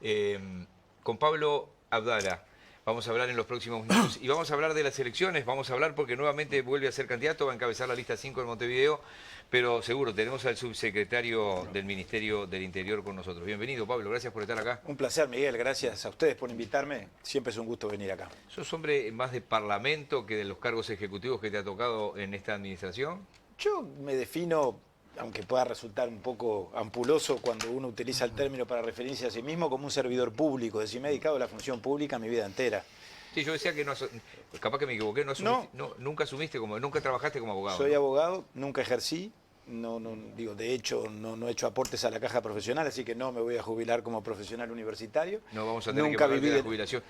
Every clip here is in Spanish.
eh, con Pablo Abdala. Vamos a hablar en los próximos minutos y vamos a hablar de las elecciones, vamos a hablar porque nuevamente vuelve a ser candidato, va a encabezar la lista 5 en Montevideo, pero seguro, tenemos al subsecretario del Ministerio del Interior con nosotros. Bienvenido, Pablo, gracias por estar acá. Un placer, Miguel, gracias a ustedes por invitarme. Siempre es un gusto venir acá. ¿Sos hombre más de parlamento que de los cargos ejecutivos que te ha tocado en esta administración? Yo me defino, aunque pueda resultar un poco ampuloso cuando uno utiliza el término para referirse a sí mismo, como un servidor público. Es decir, me he dedicado a la función pública mi vida entera. Sí, yo decía que no, capaz que me equivoqué, No, nunca asumiste nunca trabajaste como abogado, soy ¿no? abogado, nunca ejercí. Digo, de hecho, no he hecho aportes a la caja profesional, así que no me voy a jubilar como profesional universitario. No vamos a tener que Nunca hablar viví de la de, jubilación.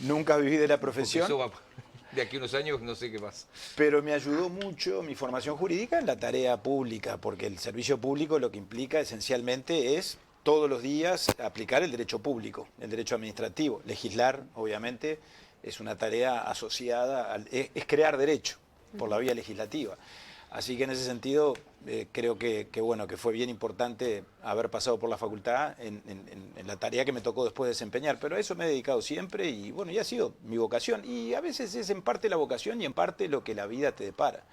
nunca viví de la Porque profesión. eso va, de aquí a unos años no sé qué más. Pero me ayudó mucho mi formación jurídica en la tarea pública, porque el servicio público lo que implica esencialmente es todos los días aplicar el derecho público, el derecho administrativo. Legislar, obviamente, es una tarea asociada, es crear derecho por la vía legislativa. Así que en ese sentido creo bueno, que fue bien importante haber pasado por la facultad en la tarea que me tocó después desempeñar. Pero a eso me he dedicado siempre y bueno, ya ha sido mi vocación. Y a veces es en parte la vocación y en parte lo que la vida te depara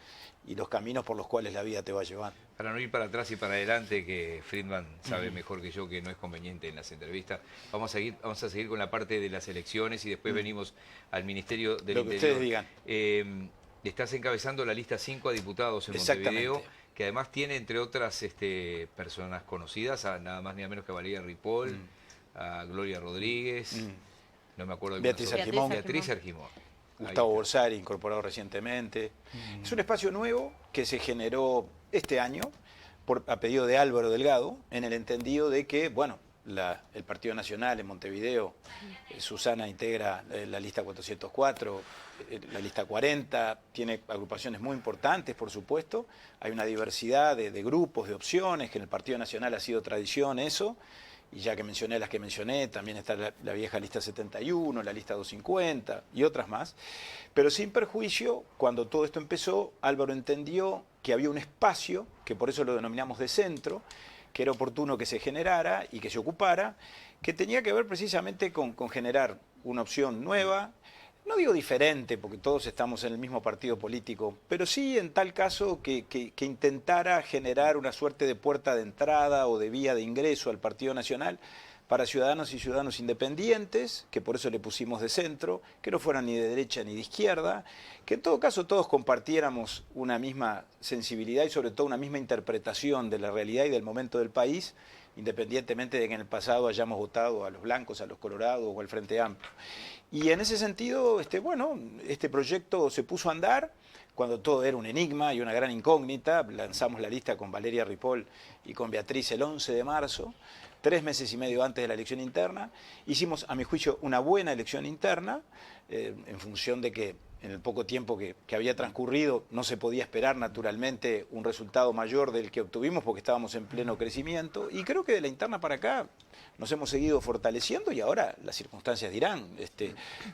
y los caminos por los cuales la vida te va llevando. Para no ir para atrás y para adelante, que Friedman sabe mejor que yo que no es conveniente en las entrevistas, vamos a seguir con la parte de las elecciones y después venimos al Ministerio del Lo que Interior. ustedes digan. Estás encabezando la lista 5 a diputados en Montevideo, que además tiene, entre otras personas conocidas, a nada más ni a menos que a Valeria Ripoll, a Gloria Rodríguez, no me acuerdo de Beatriz Argimón. Beatriz Argimón. Gustavo Borsari, incorporado recientemente. Es un espacio nuevo que se generó este año a pedido de Álvaro Delgado, en el entendido de que, bueno, el Partido Nacional en Montevideo, Susana integra la lista 404, la lista 40, tiene agrupaciones muy importantes, por supuesto. Hay una diversidad de grupos, de opciones, que en el Partido Nacional ha sido tradición eso. Y ya que mencioné las que mencioné, también está la vieja lista 71, la lista 250 y otras más. Pero sin perjuicio, cuando todo esto empezó, Álvaro entendió que había un espacio, que por eso lo denominamos de centro, que era oportuno que se generara y que se ocupara, que tenía que ver precisamente con generar una opción nueva. No digo diferente, porque todos estamos en el mismo partido político, pero sí en tal caso que intentara generar una suerte de puerta de entrada o de vía de ingreso al Partido Nacional para ciudadanos y ciudadanos independientes, que por eso le pusimos de centro, que no fueran ni de derecha ni de izquierda, que en todo caso todos compartiéramos una misma sensibilidad y sobre todo una misma interpretación de la realidad y del momento del país, independientemente de que en el pasado hayamos votado a los blancos, a los colorados o al Frente Amplio. Y en ese sentido, bueno, este proyecto se puso a andar cuando todo era un enigma y una gran incógnita. Lanzamos la lista con Valeria Ripoll y con Beatriz el 11 de marzo, 3 meses y medio antes de la elección interna. Hicimos, a mi juicio, una buena elección interna, en función de que en el poco tiempo que había transcurrido no se podía esperar naturalmente un resultado mayor del que obtuvimos porque estábamos en pleno crecimiento. Y creo que de la interna para acá nos hemos seguido fortaleciendo y ahora las circunstancias dirán,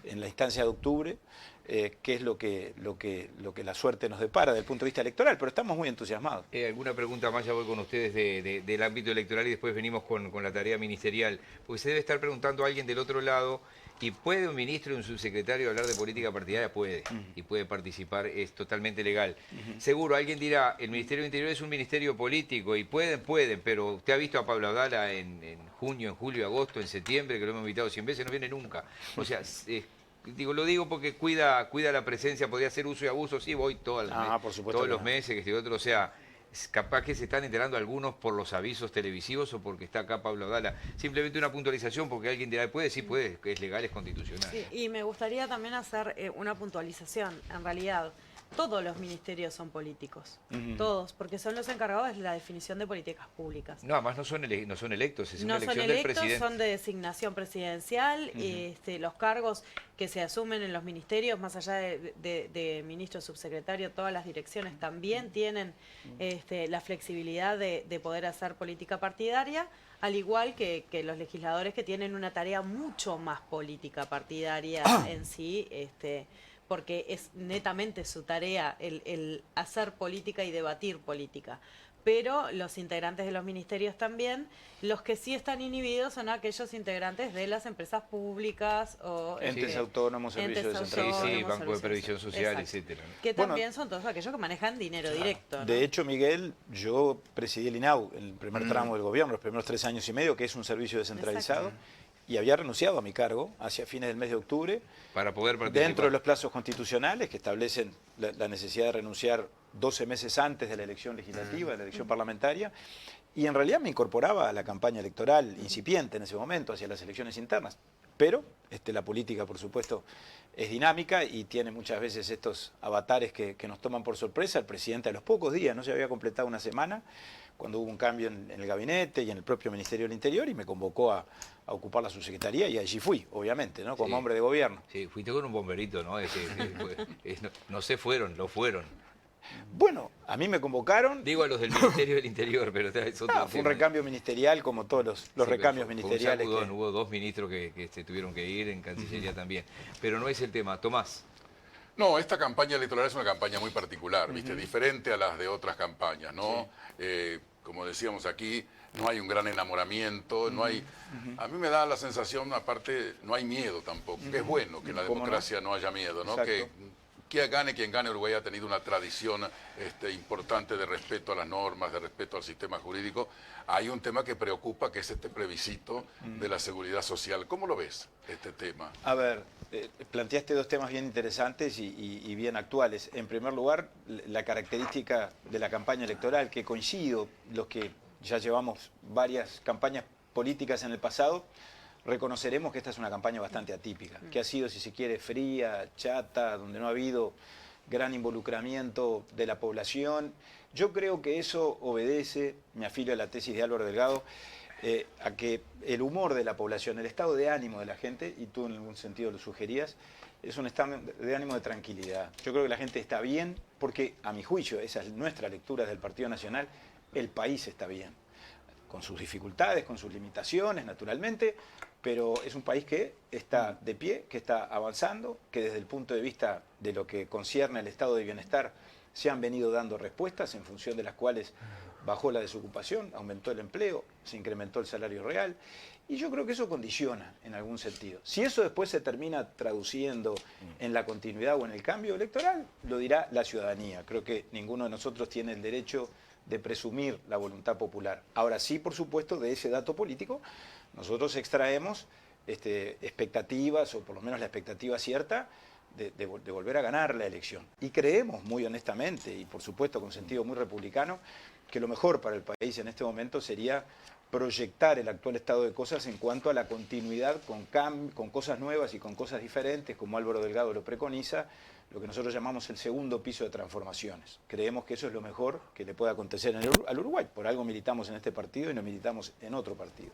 en la instancia de octubre, qué es lo que la suerte nos depara desde el punto de vista electoral, pero estamos muy entusiasmados. ¿Alguna pregunta más? Ya voy con ustedes del ámbito electoral y después venimos con la tarea ministerial. Porque se debe estar preguntando a alguien del otro lado, ¿y puede un ministro y un subsecretario hablar de política partidaria? Puede, y puede participar, es totalmente legal. Seguro, alguien dirá, el Ministerio del Interior es un ministerio político y pueden, pero usted ha visto a Pablo Abdala en junio, en julio, agosto, en septiembre, que lo hemos invitado 100 veces, no viene nunca. O sea, lo digo porque cuida la presencia, podría hacer uso y abuso, sí, voy todos los meses, que estoy otro, o sea, capaz que se están enterando algunos por los avisos televisivos o porque está acá Pablo Abdala. Simplemente una puntualización porque alguien dirá, puede, sí puede, que es legal, es constitucional. Sí, y me gustaría también hacer una puntualización. En realidad, todos los ministerios son políticos, todos, porque son los encargados de la definición de políticas públicas. No, además no son electos, es una No son elección del electos, presidente. son de designación presidencial. Los cargos que se asumen en los ministerios, más allá de ministro, subsecretario, todas las direcciones también tienen la flexibilidad de poder hacer política partidaria, al igual que los legisladores que tienen una tarea mucho más política partidaria en sí, porque es netamente su tarea el hacer política y debatir política. pero los integrantes de los ministerios también. Los que sí están inhibidos son aquellos integrantes de las empresas públicas o Entes autónomos, servicios entes descentralizados. Sí, autónomos, Banco de Previsión servicios- Social, exacto. etcétera, ¿no? Que Bueno, también son todos aquellos que manejan dinero directo, ¿no? De hecho, Miguel, yo presidí el INAU, el primer tramo del gobierno, los primeros 3 años y medio, que es un servicio descentralizado, Exacto. y había renunciado a mi cargo hacia fines del mes de octubre, Para poder participar. dentro de los plazos constitucionales que establecen la necesidad de renunciar 12 meses antes de la elección legislativa, de la elección parlamentaria, y en realidad me incorporaba a la campaña electoral incipiente en ese momento, hacia las elecciones internas. Pero la política, por supuesto, es dinámica y tiene muchas veces estos avatares que nos toman por sorpresa. El presidente a los pocos días, no se había completado una semana, cuando hubo un cambio en el gabinete y en el propio Ministerio del Interior, y me convocó a ocupar la subsecretaría, y allí fui, obviamente, ¿no? Como Sí. hombre de gobierno. Sí, fuiste con un bomberito, ¿no? No se fueron, lo fueron. Bueno, a mí me convocaron. Digo a los del Ministerio del Interior, pero es otro Fue un tema. recambio ministerial, como todos los Sí, recambios fue un ministeriales. sacudón. Hubo 2 ministros que se tuvieron que ir, en Cancillería también. Pero no es el tema. Tomás. No, esta campaña electoral es una campaña muy particular, ¿viste? Diferente a las de otras campañas, ¿no? Como decíamos aquí, no hay un gran enamoramiento, no hay... A mí me da la sensación, aparte, no hay miedo tampoco, que es bueno que en la ¿Cómo no? democracia no haya miedo, ¿no? Exacto. Que gane quien gane, Uruguay ha tenido una tradición importante de respeto a las normas, de respeto al sistema jurídico. Hay un tema que preocupa, que es este plebiscito de la seguridad social. ¿Cómo lo ves, este tema? A ver, planteaste 2 temas bien interesantes y bien actuales. En primer lugar, la característica de la campaña electoral, que coincido, los que ya llevamos varias campañas políticas en el pasado, reconoceremos que esta es una campaña bastante atípica, que ha sido, si se quiere, fría, chata, donde no ha habido gran involucramiento de la población. Yo creo que eso obedece, me afilio a la tesis de Álvaro Delgado, a que el humor de la población, el estado de ánimo de la gente, y tú en algún sentido lo sugerías, es un estado de ánimo de tranquilidad. Yo creo que la gente está bien porque, a mi juicio, esa es nuestra lectura del Partido Nacional, el país está bien, con sus dificultades, con sus limitaciones, naturalmente, pero es un país que está de pie, que está avanzando, que desde el punto de vista de lo que concierne al estado de bienestar se han venido dando respuestas en función de las cuales bajó la desocupación, aumentó el empleo, se incrementó el salario real, y yo creo que eso condiciona en algún sentido. Si eso después se termina traduciendo en la continuidad o en el cambio electoral, lo dirá la ciudadanía. Creo que ninguno de nosotros tiene el derecho de presumir la voluntad popular. Ahora sí, por supuesto, de ese dato político, nosotros extraemos expectativas, o por lo menos la expectativa cierta, de volver a ganar la elección. Y creemos muy honestamente, y por supuesto con sentido muy republicano, que lo mejor para el país en este momento sería proyectar el actual estado de cosas en cuanto a la continuidad con cosas nuevas y con cosas diferentes, como Álvaro Delgado lo preconiza, lo que nosotros llamamos el segundo piso de transformaciones. Creemos que eso es lo mejor que le puede acontecer al Uruguay. Por algo militamos en este partido y no militamos en otro partido.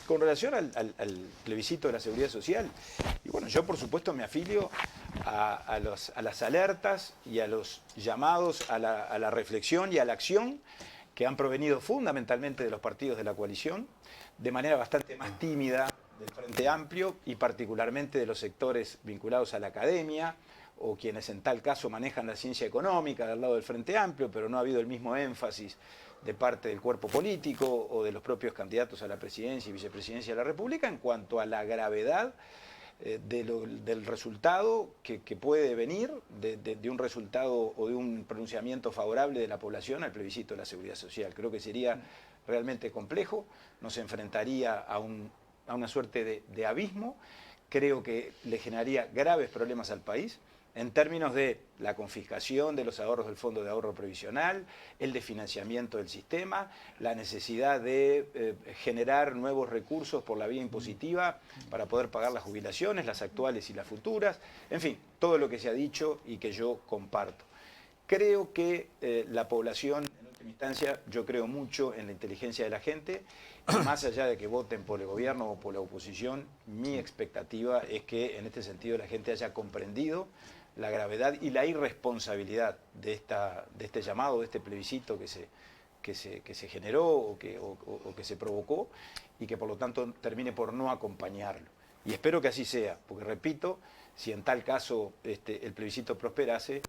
Con relación al plebiscito de la seguridad social, y bueno, yo por supuesto me afilio a las alertas y a los llamados a la reflexión y a la acción que han provenido fundamentalmente de los partidos de la coalición, de manera bastante más tímida del Frente Amplio y particularmente de los sectores vinculados a la academia, o quienes en tal caso manejan la ciencia económica del lado del Frente Amplio, pero no ha habido el mismo énfasis de parte del cuerpo político o de los propios candidatos a la presidencia y vicepresidencia de la República en cuanto a la gravedad del resultado que puede venir de un resultado o de un pronunciamiento favorable de la población al plebiscito de la seguridad social. Creo que sería realmente complejo, nos enfrentaría a una suerte de abismo, creo que le generaría graves problemas al país en términos de la confiscación de los ahorros del Fondo de Ahorro Previsional, el desfinanciamiento del sistema, la necesidad de generar nuevos recursos por la vía impositiva para poder pagar las jubilaciones, las actuales y las futuras, en fin, todo lo que se ha dicho y que yo comparto. Creo que la población, en última instancia, yo creo mucho en la inteligencia de la gente, y más allá de que voten por el gobierno o por la oposición, mi expectativa es que en este sentido la gente haya comprendido la gravedad y la irresponsabilidad de este llamado, de este plebiscito que se generó o que se provocó, y que por lo tanto termine por no acompañarlo. Y espero que así sea, porque repito, si en tal caso el plebiscito prosperase,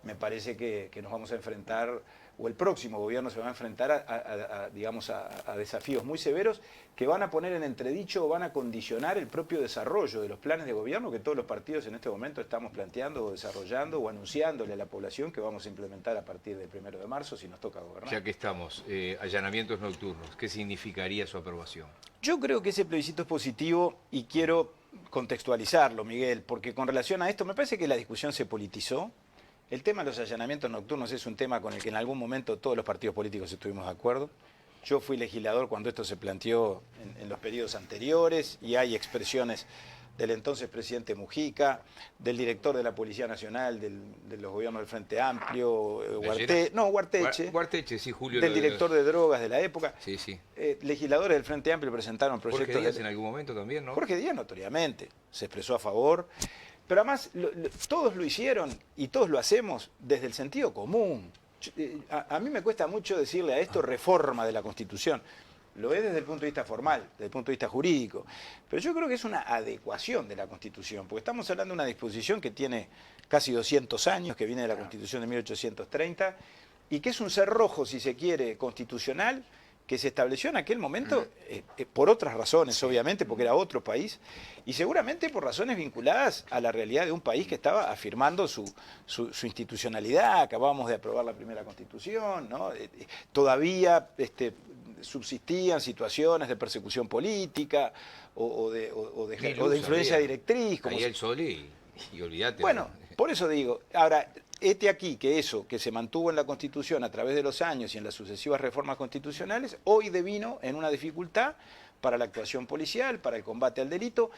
me parece que nos vamos a enfrentar o el próximo gobierno se va a enfrentar digamos, a desafíos muy severos que van a poner en entredicho o van a condicionar el propio desarrollo de los planes de gobierno que todos los partidos en este momento estamos planteando o desarrollando o anunciándole a la población que vamos a implementar a partir del 1 de marzo si nos toca gobernar. Ya que estamos, allanamientos nocturnos, ¿qué significaría su aprobación? Yo creo que ese plebiscito es positivo y quiero contextualizarlo, Miguel, porque con relación a esto me parece que la discusión se politizó. El tema de los allanamientos nocturnos es un tema con el que en algún momento todos los partidos políticos estuvimos de acuerdo. Yo fui legislador cuando esto se planteó en los periodos anteriores y hay expresiones del entonces presidente Mujica, del director de la Policía Nacional, de los gobiernos del Frente Amplio, Guarteche, sí, Julio. Del director de drogas de la época. Sí, sí. Legisladores del Frente Amplio presentaron proyectos... Jorge Díaz en algún momento también, ¿no? Jorge Díaz notoriamente se expresó a favor. Pero además todos lo hicieron y todos lo hacemos desde el sentido común. A mí me cuesta mucho decirle a esto reforma de la Constitución. Lo es desde el punto de vista formal, desde el punto de vista jurídico. Pero yo creo que es una adecuación de la Constitución, porque estamos hablando de una disposición que tiene casi 200 años, que viene de la Constitución de 1830, y que es un cerrojo, si se quiere, constitucional, que se estableció en aquel momento por otras razones, obviamente, porque era otro país, y seguramente por razones vinculadas a la realidad de un país que estaba afirmando su institucionalidad. Acabábamos de aprobar la primera Constitución, ¿no? Todavía subsistían situaciones de persecución política o de influencia directriz. Caía el sol y olvídate. Bueno, por eso digo, ahora... aquí que eso que se mantuvo en la Constitución a través de los años y en las sucesivas reformas constitucionales, hoy devino en una dificultad para la actuación policial, para el combate al delito,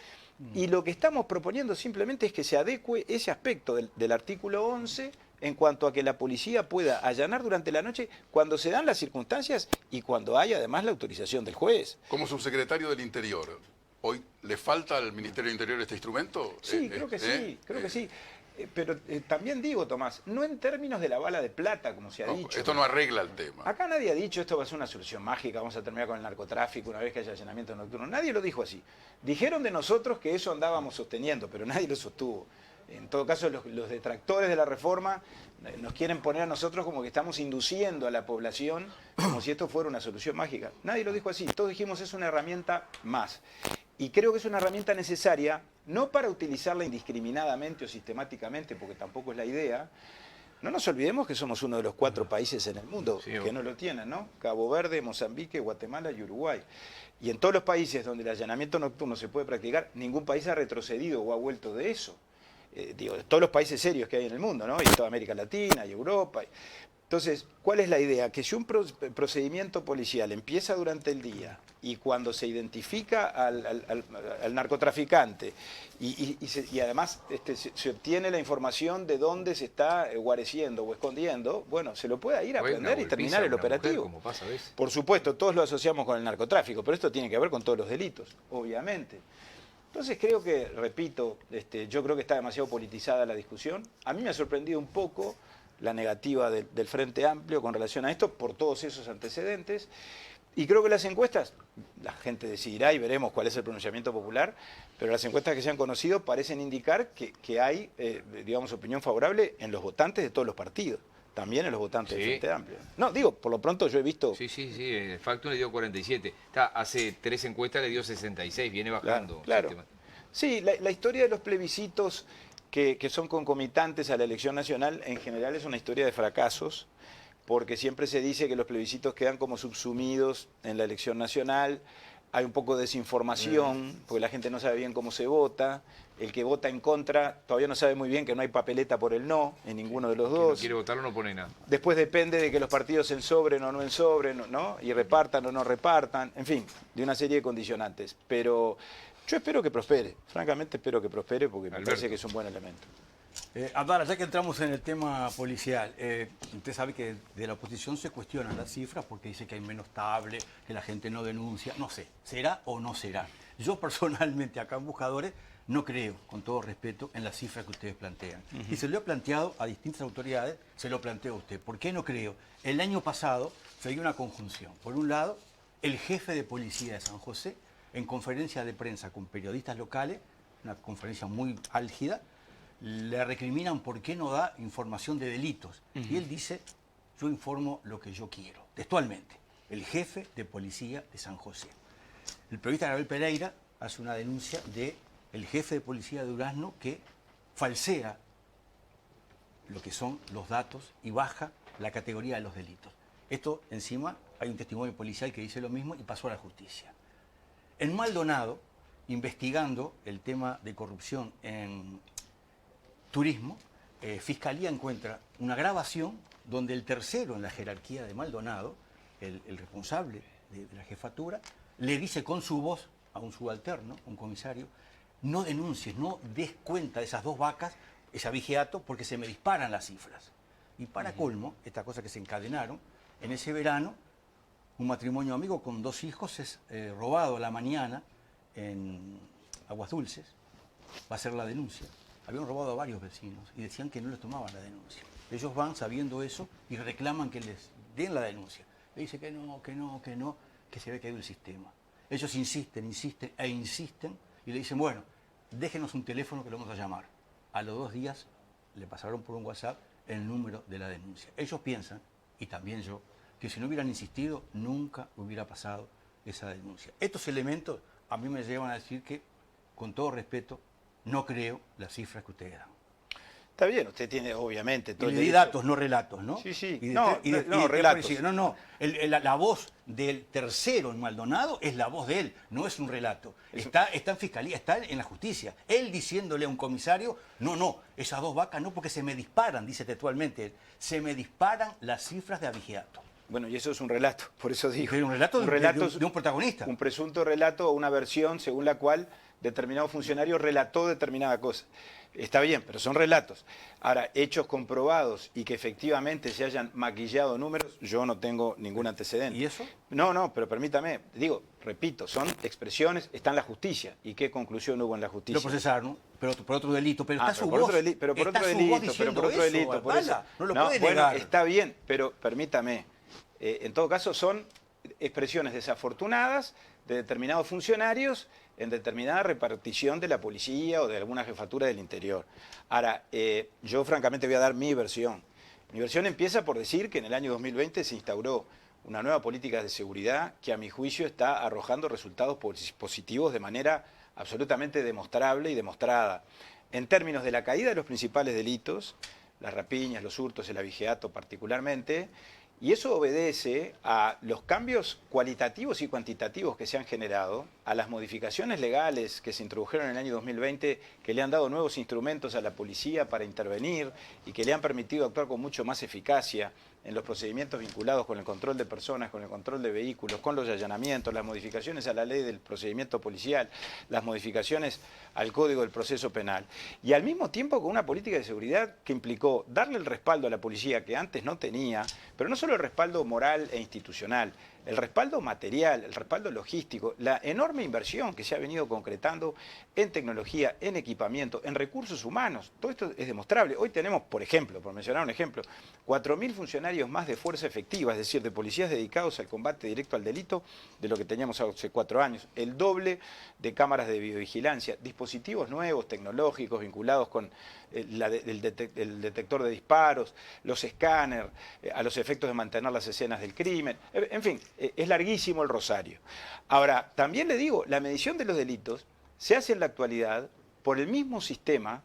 y lo que estamos proponiendo simplemente es que se adecue ese aspecto del artículo 11 en cuanto a que la policía pueda allanar durante la noche cuando se dan las circunstancias y cuando hay además la autorización del juez. Como subsecretario del Interior, ¿hoy le falta al Ministerio del Interior este instrumento? Sí, creo que sí. Pero también digo, Tomás, no en términos de la bala de plata, como se ha dicho. Esto no arregla el tema. Acá nadie ha dicho esto va a ser una solución mágica, vamos a terminar con el narcotráfico una vez que haya allanamiento nocturno. Nadie lo dijo así. Dijeron de nosotros que eso andábamos sosteniendo, pero nadie lo sostuvo. En todo caso, los detractores de la reforma nos quieren poner a nosotros como que estamos induciendo a la población como si esto fuera una solución mágica. Nadie lo dijo así. Todos dijimos es una herramienta más. Y creo que es una herramienta necesaria, no para utilizarla indiscriminadamente o sistemáticamente, porque tampoco es la idea. No nos olvidemos que somos uno de los 4 países en el mundo que no lo tienen, ¿no? Cabo Verde, Mozambique, Guatemala y Uruguay. Y en todos los países donde el allanamiento nocturno se puede practicar, ningún país ha retrocedido o ha vuelto de eso. Todos los países serios que hay en el mundo, ¿no? Y toda América Latina y Europa. Entonces, ¿cuál es la idea? Que si un procedimiento policial empieza durante el día y cuando se identifica al narcotraficante y además se obtiene la información de dónde se está guareciendo o escondiendo, bueno, se lo pueda ir a prender y terminar el operativo. Mujer, como pasa a veces. Por supuesto, todos lo asociamos con el narcotráfico, pero esto tiene que ver con todos los delitos, obviamente. Entonces creo que, repito, yo creo que está demasiado politizada la discusión. A mí me ha sorprendido un poco la negativa del Frente Amplio con relación a esto por todos esos antecedentes. Y creo que las encuestas, la gente decidirá y veremos cuál es el pronunciamiento popular, pero las encuestas que se han conocido parecen indicar que hay, digamos, opinión favorable en los votantes de todos los partidos, también en los votantes del Frente Amplio. No, digo, por lo pronto yo he visto... Sí, el Factum le dio 47. Hace 3 encuestas le dio 66, viene bajando. Claro. Sí, la historia de los plebiscitos que son concomitantes a la elección nacional, en general es una historia de fracasos, porque siempre se dice que los plebiscitos quedan como subsumidos en la elección nacional, hay un poco de desinformación, porque la gente no sabe bien cómo se vota, el que vota en contra todavía no sabe muy bien que no hay papeleta por el no en ninguno de los dos. No quiere votarlo no pone nada. Después depende de que los partidos ensobren o no ensobren, ¿no? Y repartan o no repartan, en fin, de una serie de condicionantes. Pero yo espero que prospere, francamente espero que prospere porque me parece que es un buen elemento. Abdala, ya que entramos en el tema policial, usted sabe que de la oposición se cuestionan las cifras porque dice que hay menos tablet, que la gente no denuncia, no sé, ¿será o no será? Yo personalmente acá en Buscadores no creo, con todo respeto, en las cifras que ustedes plantean. Y se lo he planteado a distintas autoridades, se lo planteo a usted. ¿Por qué no creo? El año pasado se dio una conjunción. Por un lado, el jefe de policía de San José, en conferencia de prensa con periodistas locales, una conferencia muy álgida, le recriminan por qué no da información de delitos. Y él dice, yo informo lo que yo quiero, textualmente. El jefe de policía de San José. El periodista Gabriel Pereira hace una denuncia de el jefe de policía de Durazno que falsea lo que son los datos y baja la categoría de los delitos. Esto encima hay un testimonio policial que dice lo mismo y pasó a la justicia. En Maldonado, investigando el tema de corrupción en turismo, Fiscalía encuentra una grabación donde el tercero en la jerarquía de Maldonado, el responsable de la jefatura, le dice con su voz a un subalterno, un comisario, no denuncies, no des cuenta de esas 2 vacas, ese abigeato, porque se me disparan las cifras. Y para colmo, esta cosa que se encadenaron, en ese verano, un matrimonio amigo con 2 hijos es robado a la mañana en Aguas Dulces, va a hacer la denuncia. Habían robado a varios vecinos y decían que no les tomaban la denuncia. Ellos van sabiendo eso y reclaman que les den la denuncia. Le dice que no, que se ve caído el sistema. Ellos insisten y le dicen, bueno, déjenos un teléfono que lo vamos a llamar. A los 2 días le pasaron por un WhatsApp el número de la denuncia. Ellos piensan, y también yo, que si no hubieran insistido, nunca hubiera pasado esa denuncia. Estos elementos a mí me llevan a decir que, con todo respeto, no creo las cifras que ustedes dan. Está bien, usted tiene obviamente todo Y el le di derecho. datos, no relatos, ¿no? Sí, sí. Relatos. Relatos. No. La voz del tercero en Maldonado es la voz de él, no es un relato. Está en fiscalía, está en la justicia. Él diciéndole a un comisario, no, esas 2 vacas no, porque se me disparan, dice textualmente él, se me disparan las cifras de abigeato. Bueno, y eso es un relato, por eso digo. Pero un relato de un protagonista. Un presunto relato o una versión según la cual determinado funcionario relató determinada cosa. Está bien, pero son relatos. Ahora, hechos comprobados y que efectivamente se hayan maquillado números, yo no tengo ningún antecedente. ¿Y eso? No, pero permítame, digo, repito, son expresiones, está en la justicia. ¿Y qué conclusión hubo en la justicia? Lo procesaron, pero por otro delito, pero está su por voz. otro delito, pero por otro delito, por eso. No lo No, puede bueno, negar. está bien, pero permítame, en todo caso son expresiones desafortunadas de determinados funcionarios en determinada repartición de la policía o de alguna jefatura del interior. Ahora, yo francamente voy a dar mi versión. Mi versión empieza por decir que en el año 2020 se instauró una nueva política de seguridad que a mi juicio está arrojando resultados positivos de manera absolutamente demostrable y demostrada. En términos de la caída de los principales delitos, las rapiñas, los hurtos, el abigeato particularmente, y eso obedece a los cambios cualitativos y cuantitativos que se han generado, a las modificaciones legales que se introdujeron en el año 2020, que le han dado nuevos instrumentos a la policía para intervenir y que le han permitido actuar con mucho más eficacia en los procedimientos vinculados con el control de personas, con el control de vehículos, con los allanamientos, las modificaciones a la ley del procedimiento policial, las modificaciones al Código del Proceso Penal. Y al mismo tiempo con una política de seguridad que implicó darle el respaldo a la policía que antes no tenía, pero no solo el respaldo moral e institucional, el respaldo material, el respaldo logístico, la enorme inversión que se ha venido concretando en tecnología, en equipamiento, en recursos humanos. Todo esto es demostrable. Hoy tenemos, por ejemplo, por mencionar un ejemplo, 4.000 funcionarios más de fuerza efectiva, es decir, de policías dedicados al combate directo al delito de lo que teníamos hace 4 años. El doble de cámaras de videovigilancia, dispositivos nuevos, tecnológicos, vinculados con el detector de disparos, los escáneres, a los efectos de mantener las escenas del crimen. En fin, es larguísimo el rosario. Ahora, también le digo, la medición de los delitos se hace en la actualidad por el mismo sistema,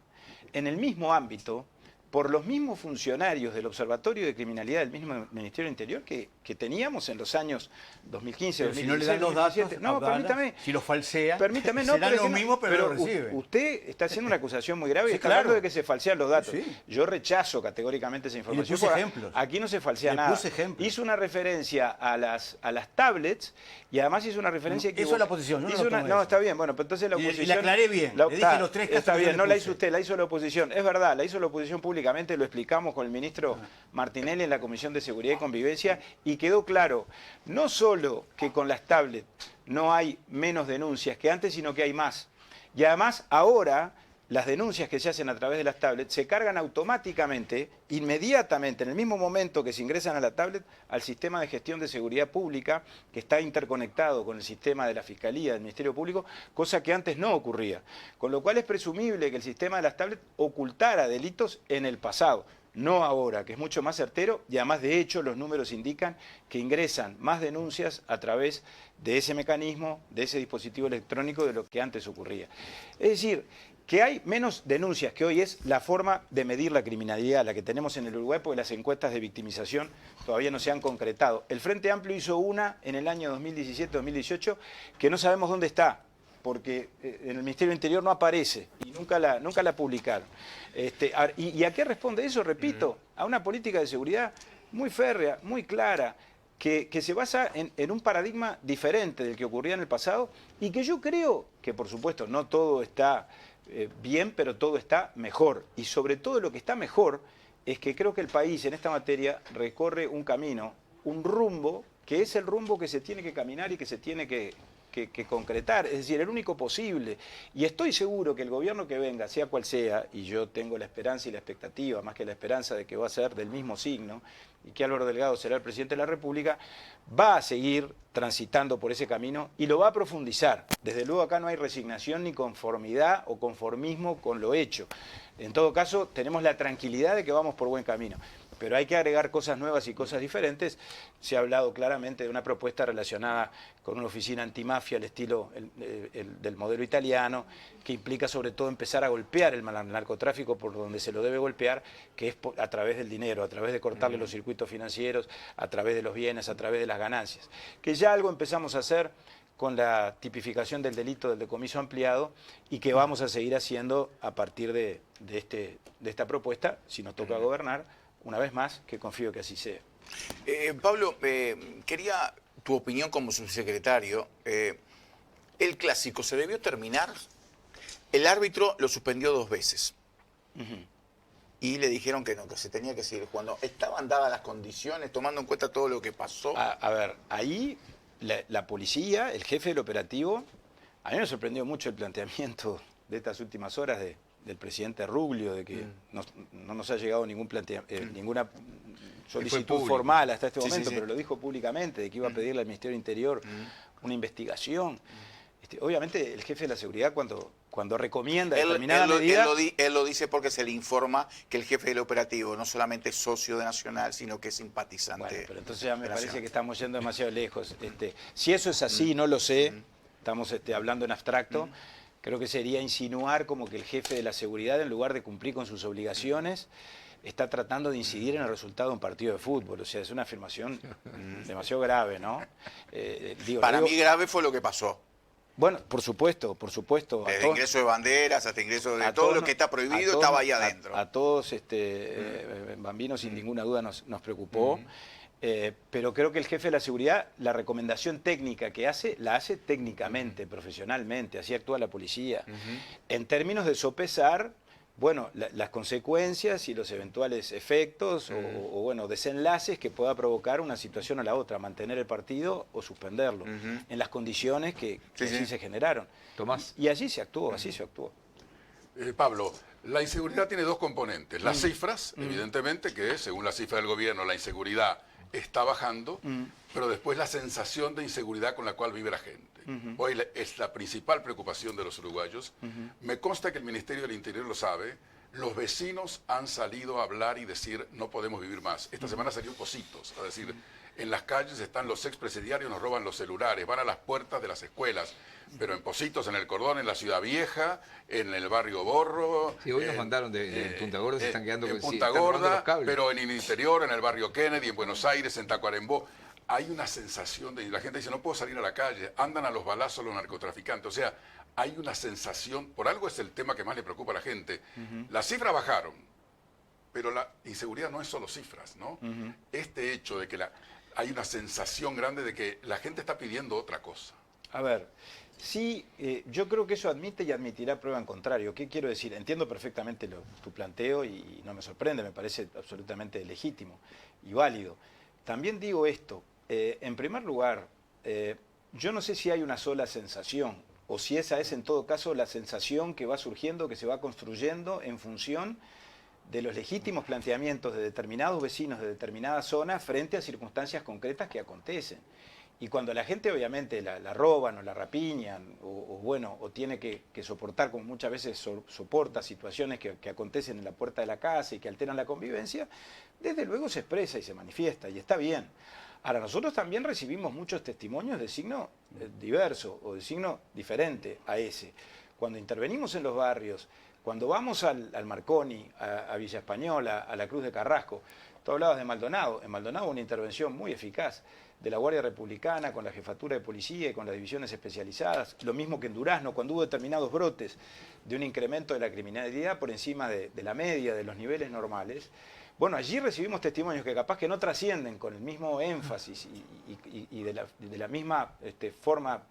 en el mismo ámbito, por los mismos funcionarios del Observatorio de Criminalidad del mismo Ministerio del Interior que teníamos en los años 2015, Pero 2016, si no le dan los datos, 2017. No, permítame. Si los falsea, Permítame, no, será pero lo mismo, pero lo recibe. Usted está haciendo una acusación muy grave y Sí, está claro. hablando de que se falsean los datos. Sí. Yo rechazo categóricamente esa información. puse porque ejemplos. Aquí no se falsea Le nada. puse ejemplos. Hizo una referencia a las tablets y además hizo una referencia Eso es la oposición, yo no lo tomo No, eso. está bien, bueno, pero entonces la Y oposición... la aclaré bien, le dije los 3 casos Está que yo bien, le no la puse. hizo usted, la hizo la oposición. Es verdad, la hizo la oposición públicamente, lo explicamos con el ministro Martinelli en la Comisión de Seguridad y Convivencia y quedó claro, no solo que con las tablets no hay menos denuncias que antes, sino que hay más. Y además ahora las denuncias que se hacen a través de las tablets se cargan automáticamente, inmediatamente, en el mismo momento que se ingresan a la tablet, al sistema de gestión de seguridad pública que está interconectado con el sistema de la Fiscalía, del Ministerio Público, cosa que antes no ocurría. Con lo cual es presumible que el sistema de las tablets ocultara delitos en el pasado. no ahora, que es mucho más certero, y además de hecho los números indican que ingresan más denuncias a través de ese mecanismo, de ese dispositivo electrónico, de lo que antes ocurría. Es decir, que hay menos denuncias, que hoy es la forma de medir la criminalidad, la que tenemos en el Uruguay, porque las encuestas de victimización todavía no se han concretado. El Frente Amplio hizo una en el año 2017-2018 que no sabemos dónde está, porque en el Ministerio del Interior no aparece y nunca la publicaron. ¿Y a qué responde eso? Repito, a una política de seguridad muy férrea, muy clara, que se basa en un paradigma diferente del que ocurría en el pasado y que yo creo que, por supuesto, no todo está bien, pero todo está mejor. Y sobre todo lo que está mejor es que creo que el país en esta materia recorre un camino, un rumbo, que es el rumbo que se tiene que caminar y que se tiene que concretar, es decir, el único posible. Y estoy seguro que el gobierno que venga, sea cual sea, y yo tengo la esperanza y la expectativa, más que la esperanza de que va a ser del mismo signo, y que Álvaro Delgado será el presidente de la República, va a seguir transitando por ese camino y lo va a profundizar. Desde luego acá no hay resignación ni conformidad o conformismo con lo hecho. En todo caso, tenemos la tranquilidad de que vamos por buen camino. Pero hay que agregar cosas nuevas y cosas diferentes. Se ha hablado claramente de una propuesta relacionada con una oficina antimafia al estilo del modelo italiano, que implica sobre todo empezar a golpear el narcotráfico por donde se lo debe golpear, que es a través del dinero, a través de cortarle los circuitos financieros, a través de los bienes, a través de las ganancias. Que ya algo empezamos a hacer con la tipificación del delito del decomiso ampliado y que vamos a seguir haciendo a partir de esta propuesta, si nos toca gobernar, una vez más, que confío que así sea. Pablo, quería tu opinión como subsecretario. El clásico se debió terminar. El árbitro lo suspendió 2 veces. Y le dijeron que no, que se tenía que seguir jugando. ¿Estaban dadas las condiciones, tomando en cuenta todo lo que pasó? A ver, ahí la policía, el jefe del operativo, a mí me sorprendió mucho el planteamiento de estas últimas horas del presidente Ruglio, de que no nos ha llegado ninguna solicitud formal hasta este momento, pero lo dijo públicamente, de que iba a pedirle al Ministerio del Interior una investigación. Obviamente el jefe de la seguridad cuando recomienda determinada medida... Él lo dice porque se le informa que el jefe del operativo no solamente es socio de Nacional, sino que es simpatizante. Bueno, pero entonces ya me parece que estamos yendo demasiado lejos. Si eso es así, no lo sé, estamos hablando en abstracto. Creo que sería insinuar como que el jefe de la seguridad, en lugar de cumplir con sus obligaciones, está tratando de incidir en el resultado de un partido de fútbol. O sea, es una afirmación demasiado grave, ¿no? Para mí grave fue lo que pasó. Bueno, por supuesto. Desde ingreso de banderas hasta ingreso de todo lo que está prohibido estaba ahí adentro. A todos, Bambino, sin ninguna duda nos preocupó. Pero creo que el jefe de la seguridad, la recomendación técnica que hace, la hace técnicamente, profesionalmente, así actúa la policía. En términos de sopesar, bueno, las consecuencias y los eventuales efectos o bueno, desenlaces que pueda provocar una situación o la otra, mantener el partido o suspenderlo, en las condiciones que así se generaron. Tomás. Y así se actuó, Pablo, la inseguridad tiene 2 componentes. Las cifras, evidentemente, que según la cifra del gobierno, la inseguridad está bajando, pero después la sensación de inseguridad con la cual vive la gente. Hoy es la principal preocupación de los uruguayos. Me consta que el Ministerio del Interior lo sabe. Los vecinos han salido a hablar y decir no podemos vivir más. Esta semana salió Positos a decir en las calles están los expresidiarios, nos roban los celulares, van a las puertas de las escuelas. Pero en Positos, en el Cordón, en la Ciudad Vieja, en el barrio Borro. Sí, hoy nos mandaron de Punta Gorda, se están quedando en con Punta Gorda, pero en el interior, en el barrio Kennedy, en Buenos Aires, en Tacuarembó. Hay una sensación de... La gente dice, no puedo salir a la calle, andan a los balazos los narcotraficantes. O sea, hay una sensación, por algo es el tema que más le preocupa a la gente. Las cifras bajaron, pero la inseguridad no es solo cifras, ¿no? Este hecho de que hay una sensación grande de que la gente está pidiendo otra cosa. A ver, sí, yo creo que eso admite y admitirá prueba en contrario. ¿Qué quiero decir? Entiendo perfectamente tu planteo y no me sorprende, me parece absolutamente legítimo y válido. También digo esto, en primer lugar, yo no sé si hay una sola sensación o si esa es en todo caso la sensación que va surgiendo, que se va construyendo en función de los legítimos planteamientos de determinados vecinos de determinadas zonas frente a circunstancias concretas que acontecen. Y cuando la gente obviamente la roban o la rapiñan, o tiene que soportar, como muchas veces soporta situaciones que acontecen en la puerta de la casa y que alteran la convivencia, desde luego se expresa y se manifiesta, y está bien. Ahora, nosotros también recibimos muchos testimonios de signo diverso o de signo diferente a ese. Cuando intervenimos en los barrios, cuando vamos al Marconi, a Villa Española, a la Cruz de Carrasco, tú hablabas de Maldonado. En Maldonado hubo una intervención muy eficaz de la Guardia Republicana con la Jefatura de Policía y con las divisiones especializadas. Lo mismo que en Durazno, cuando hubo determinados brotes de un incremento de la criminalidad por encima de la media, de los niveles normales. Bueno, allí recibimos testimonios que capaz que no trascienden con el mismo énfasis y de la misma forma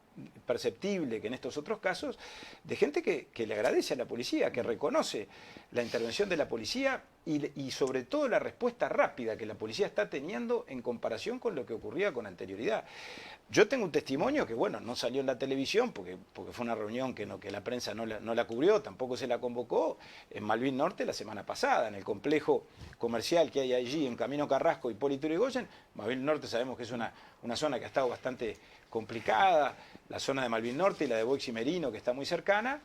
perceptible que en estos otros casos, de gente que le agradece a la policía, que reconoce la intervención de la policía y sobre todo la respuesta rápida que la policía está teniendo en comparación con lo que ocurría con anterioridad. Yo tengo un testimonio que, bueno, no salió en la televisión porque fue una reunión que la prensa no la cubrió, tampoco se la convocó, en Malvin Norte la semana pasada, en el complejo comercial que hay allí en Camino Carrasco, Hipólito Yrigoyen. Malvin Norte sabemos que es una zona que ha estado bastante complicada, la zona de Malvin Norte y la de Boix y Merino, que está muy cercana.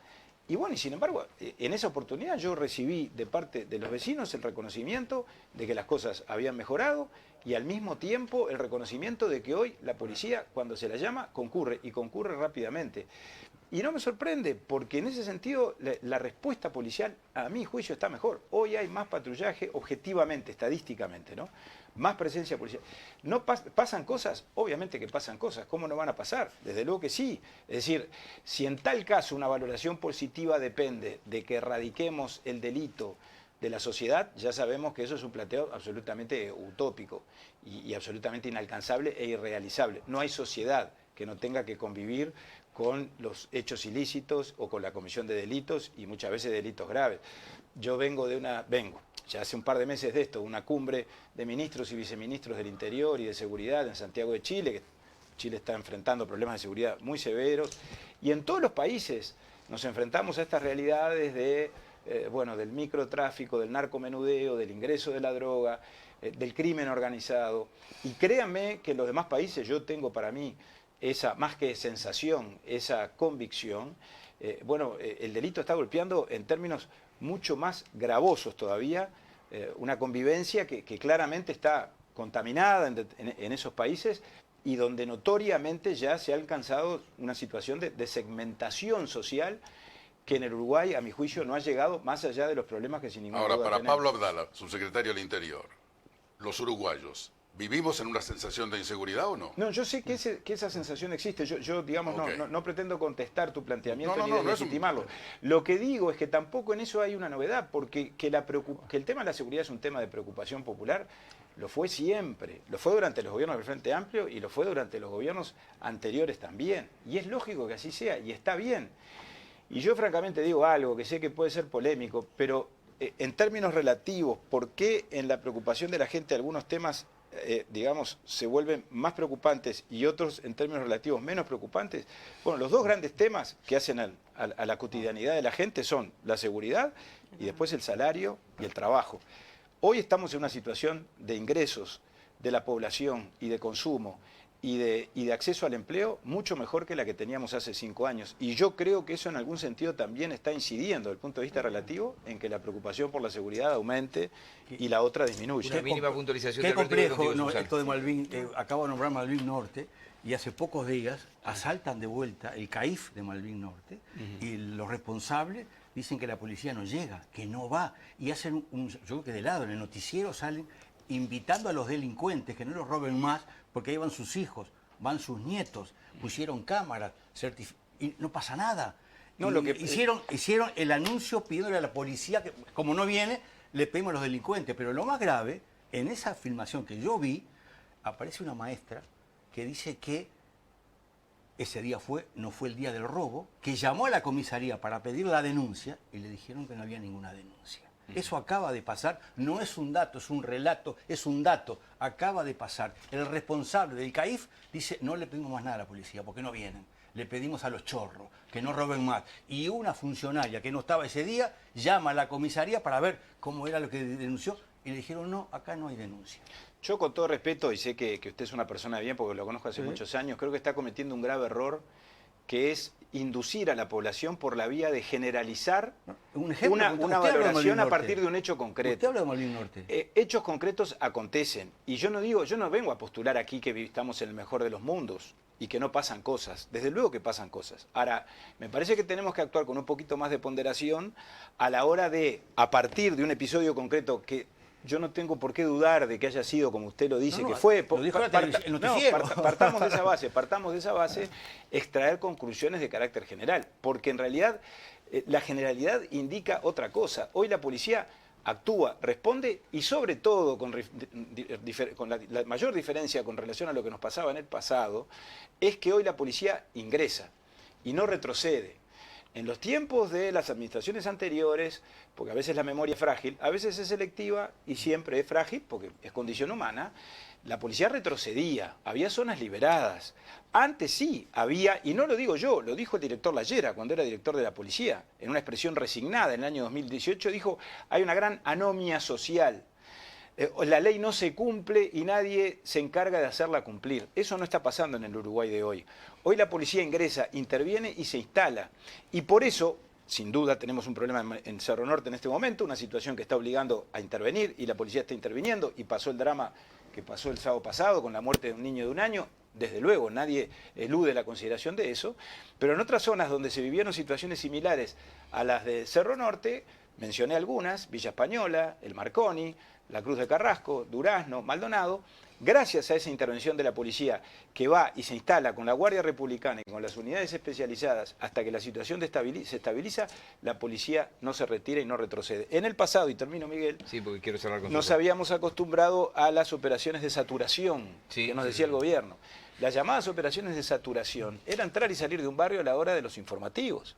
Y bueno, y sin embargo, en esa oportunidad yo recibí de parte de los vecinos el reconocimiento de que las cosas habían mejorado y al mismo tiempo el reconocimiento de que hoy la policía, cuando se la llama, concurre y concurre rápidamente. Y no me sorprende, porque en ese sentido la respuesta policial, a mi juicio, está mejor. Hoy hay más patrullaje, objetivamente, estadísticamente, ¿no? Más presencia policial. ¿No pasan cosas? Obviamente que pasan cosas. ¿Cómo no van a pasar? Desde luego que sí. Es decir, si en tal caso una valoración positiva depende de que erradiquemos el delito de la sociedad, ya sabemos que eso es un planteo absolutamente utópico y absolutamente inalcanzable e irrealizable. No hay sociedad que no tenga que convivir con los hechos ilícitos o con la comisión de delitos y muchas veces delitos graves. Yo vengo ya hace un par de meses de esto, una cumbre de ministros y viceministros del Interior y de Seguridad en Santiago de Chile, que Chile está enfrentando problemas de seguridad muy severos, y en todos los países nos enfrentamos a estas realidades del microtráfico, del narcomenudeo, del ingreso de la droga, del crimen organizado. Y créanme que en los demás países yo tengo para mí esa, más que sensación, esa convicción, el delito está golpeando en términos mucho más gravosos todavía, una convivencia que claramente está contaminada en esos países y donde notoriamente ya se ha alcanzado una situación de segmentación social que en el Uruguay, a mi juicio, no ha llegado más allá de los problemas que sin ninguna duda Ahora, para tenemos. Pablo Abdala, subsecretario del Interior, los uruguayos, ¿vivimos en una sensación de inseguridad o no? No, yo sé que esa sensación existe. Yo digamos, Ok. no pretendo contestar tu planteamiento No, ni no, no es un- deslegitimarlo. Lo que digo es que tampoco en eso hay una novedad, porque que el tema de la seguridad es un tema de preocupación popular, lo fue siempre. Lo fue durante los gobiernos del Frente Amplio y lo fue durante los gobiernos anteriores también. Y es lógico que así sea, y está bien. Y yo francamente digo algo que sé que puede ser polémico, pero en términos relativos, ¿por qué en la preocupación de la gente algunos temas se vuelven más preocupantes y otros en términos relativos menos preocupantes? Bueno, los dos grandes temas que hacen a la cotidianidad de la gente son la seguridad y después el salario y el trabajo. Hoy estamos en una situación de ingresos de la población y de consumo y de acceso al empleo mucho mejor que la que teníamos hace 5 años. Y yo creo que eso en algún sentido también está incidiendo desde el punto de vista relativo en que la preocupación por la seguridad aumente y la otra disminuye. Una mínima puntualización Qué de Alberto, y voy complejo, contigo, no, Susana. esto de Malvin, acabo de nombrar Malvin Norte, y hace pocos días asaltan de vuelta el CAIF de Malvin Norte, y los responsables dicen que la policía no llega, que no va, y hacen yo creo que de lado, en el noticiero salen invitando a los delincuentes que no los roben más, porque ahí van sus hijos, van sus nietos, pusieron cámaras, y no pasa nada. No, Y lo que- hicieron el anuncio pidiéndole a la policía que, como no viene, le pedimos a los delincuentes. Pero lo más grave, en esa filmación que yo vi, aparece una maestra que dice que ese día no fue el día del robo, que llamó a la comisaría para pedir la denuncia y le dijeron que no había ninguna denuncia. Eso acaba de pasar, no es un dato, es un relato, es un dato, acaba de pasar. El responsable del CAIF dice, no le pedimos más nada a la policía porque no vienen. Le pedimos a los chorros que no roben más. Y una funcionaria que no estaba ese día llama a la comisaría para ver cómo era lo que denunció y le dijeron, no, acá no hay denuncia. Yo con todo respeto, y sé que usted es una persona de bien porque lo conozco hace muchos años, creo que está cometiendo un grave error que es inducir a la población por la vía de generalizar Un ejemplo, una usted habla de valoración Malvin a Norte. partir de un hecho Usted concreto. habla de Malvin Norte. Hechos concretos acontecen. Y yo no vengo a postular aquí que estamos en el mejor de los mundos y que no pasan cosas. Desde luego que pasan cosas. Ahora, me parece que tenemos que actuar con un poquito más de ponderación a la hora de, a partir de un episodio concreto que yo no tengo por qué dudar de que haya sido como usted lo dice, No, que fue. lo dijo el noticiero. Partamos de esa base, extraer conclusiones de carácter general, porque en realidad la generalidad indica otra cosa. Hoy la policía actúa, responde y sobre todo con la mayor diferencia con relación a lo que nos pasaba en el pasado, es que hoy la policía ingresa y no retrocede. En los tiempos de las administraciones anteriores, porque a veces la memoria es frágil, a veces es selectiva y siempre es frágil porque es condición humana, la policía retrocedía, había zonas liberadas. Antes sí había, y no lo digo yo, lo dijo el director Lallera cuando era director de la policía, en una expresión resignada en el año 2018, dijo, hay una gran anomia social. La ley no se cumple y nadie se encarga de hacerla cumplir. Eso no está pasando en el Uruguay de hoy. Hoy la policía ingresa, interviene y se instala. Y por eso, sin duda, tenemos un problema en Cerro Norte en este momento, una situación que está obligando a intervenir y la policía está interviniendo y pasó el drama que pasó el sábado pasado con la muerte de un niño de 1 año. Desde luego, nadie elude la consideración de eso, pero en otras zonas donde se vivieron situaciones similares a las de Cerro Norte, mencioné algunas, Villa Española, El Marconi, La Cruz de Carrasco, Durazno, Maldonado, gracias a esa intervención de la policía que va y se instala con la Guardia Republicana y con las unidades especializadas hasta que la situación se estabiliza, la policía no se retira y no retrocede. En el pasado, y termino Miguel, Sí, porque quiero cerrar con nos su- habíamos acostumbrado a las operaciones de saturación Sí, que nos sí, decía sí. el gobierno. Las llamadas operaciones de saturación era entrar y salir de un barrio a la hora de los informativos.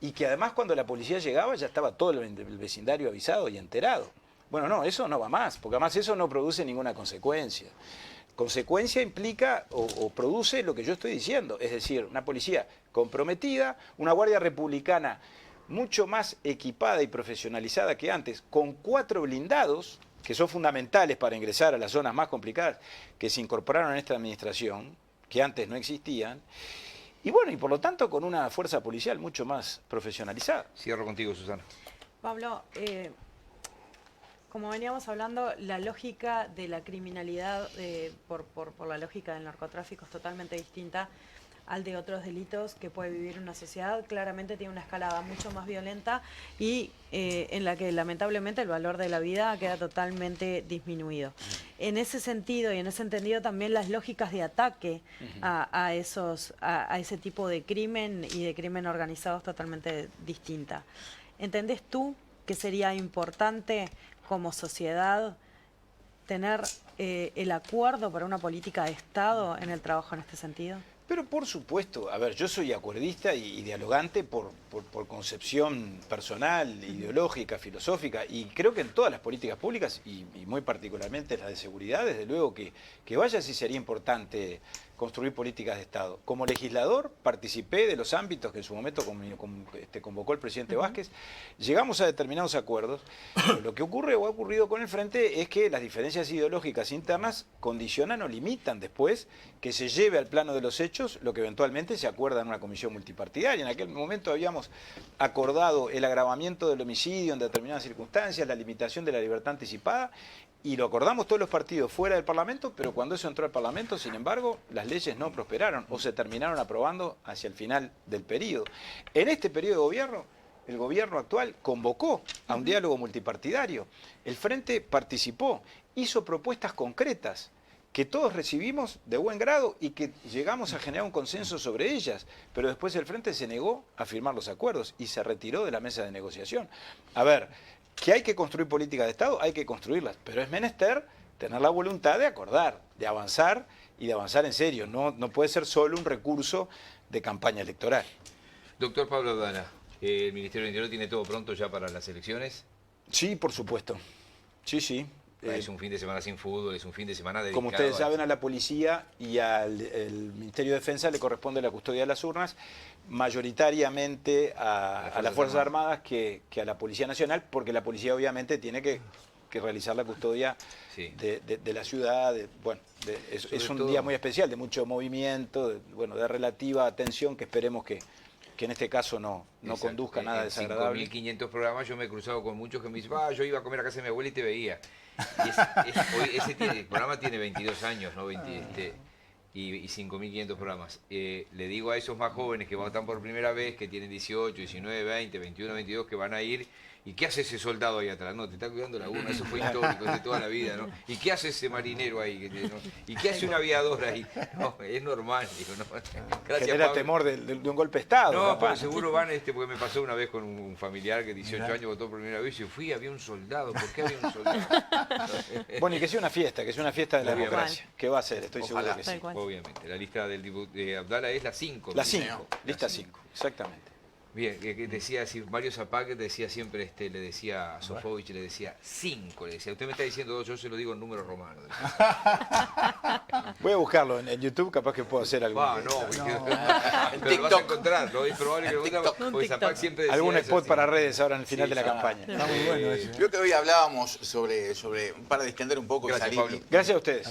Y que además cuando la policía llegaba ya estaba todo el vecindario avisado y enterado. Bueno, no, eso no va más, porque además eso no produce ninguna consecuencia. Consecuencia implica o produce lo que yo estoy diciendo, es decir, una policía comprometida, una Guardia Republicana mucho más equipada y profesionalizada que antes, con 4 blindados, que son fundamentales para ingresar a las zonas más complicadas, que se incorporaron en esta administración, que antes no existían, y bueno, y por lo tanto con una fuerza policial mucho más profesionalizada. Cierro contigo, Susana. Pablo, como veníamos hablando, la lógica de la criminalidad por la lógica del narcotráfico es totalmente distinta al de otros delitos que puede vivir una sociedad. Claramente tiene una escalada mucho más violenta y en la que lamentablemente el valor de la vida queda totalmente disminuido. En ese sentido y en ese entendido también las lógicas de ataque a ese tipo de crimen y de crimen organizado es totalmente distinta. ¿Entendés tú que sería importante como sociedad tener el acuerdo para una política de Estado en el trabajo en este sentido? Pero por supuesto, a ver, yo soy acuerdista y dialogante por concepción personal, ideológica, filosófica, y creo que en todas las políticas públicas, y muy particularmente en las de seguridad, desde luego que vaya si sería importante construir políticas de Estado. Como legislador participé de los ámbitos que en su momento convocó el presidente Vázquez, llegamos a determinados acuerdos, pero lo que ocurre o ha ocurrido con el Frente es que las diferencias ideológicas internas condicionan o limitan después que se lleve al plano de los hechos lo que eventualmente se acuerda en una comisión multipartidaria. En aquel momento habíamos acordado el agravamiento del homicidio en determinadas circunstancias, la limitación de la libertad anticipada, y lo acordamos todos los partidos fuera del Parlamento, pero cuando eso entró al Parlamento, sin embargo, las leyes no prosperaron o se terminaron aprobando hacia el final del periodo. En este periodo de gobierno, el gobierno actual convocó a un diálogo multipartidario. El Frente participó, hizo propuestas concretas que todos recibimos de buen grado y que llegamos a generar un consenso sobre ellas, pero después el Frente se negó a firmar los acuerdos y se retiró de la mesa de negociación. A ver, que hay que construir políticas de Estado, hay que construirlas, pero es menester tener la voluntad de acordar, de avanzar y de avanzar en serio. No puede ser solo un recurso de campaña electoral. Doctor Pablo Aldana, ¿el Ministerio del Interior tiene todo pronto ya para las elecciones? Sí, por supuesto. Sí, sí. Es un fin de semana sin fútbol, es un fin de semana dedicado Como ustedes saben, a la policía y al el Ministerio de Defensa le corresponde la custodia de las urnas, mayoritariamente a las Fuerzas Armadas que a la Policía Nacional, porque la policía obviamente tiene que que realizar la custodia Sí. de la ciudad. Es un todo- día muy especial, de mucho movimiento, de relativa atención que esperemos que en este caso no Exacto. conduzca a nada En desagradable. 5.500 programas yo me he cruzado con muchos que me dicen, yo iba a comer a casa de mi abuela y te veía. El programa tiene 22 años, ¿no? Y 5.500 programas. Le digo a esos más jóvenes que están por primera vez, que tienen 18, 19, 20, 21, 22, que van a ir. ¿Y qué hace ese soldado ahí atrás? No, te está cuidando la una, eso fue histórico de toda la vida, ¿no? ¿Y qué hace ese marinero ahí? ¿Y qué hace un aviador ahí? No, es normal, digo, ¿no? Gracias, Genera Pablo. temor de un golpe de Estado. No, capaz, pero ¿no? seguro van, porque me pasó una vez con un familiar que 18 años votó por primera vez y fui, había un soldado. ¿Por qué había un soldado? Bueno, y que sea una fiesta de la Obviamente. democracia. Que va a ser, estoy Ojalá. seguro que sí. Tal cual. Obviamente. La lista de Abdala es la 5. La 5, lista 5, exactamente. Bien, que decía así, Mario Zapag decía siempre, le decía a Sofovich, le decía 5, le decía, usted me está diciendo 2, yo se lo digo en número romano. Voy a buscarlo en YouTube, capaz que puedo hacer algún, Pero lo vas a encontrar, ¿no? Es probable que lo encuentres, porque TikTok. Zapag siempre decía algún eso, spot sí. para redes ahora en el final Sí, de la sí. campaña. Está muy bueno eso. Creo que hoy hablábamos para distender un poco y Gracias, salir. Pablo. Gracias a ustedes.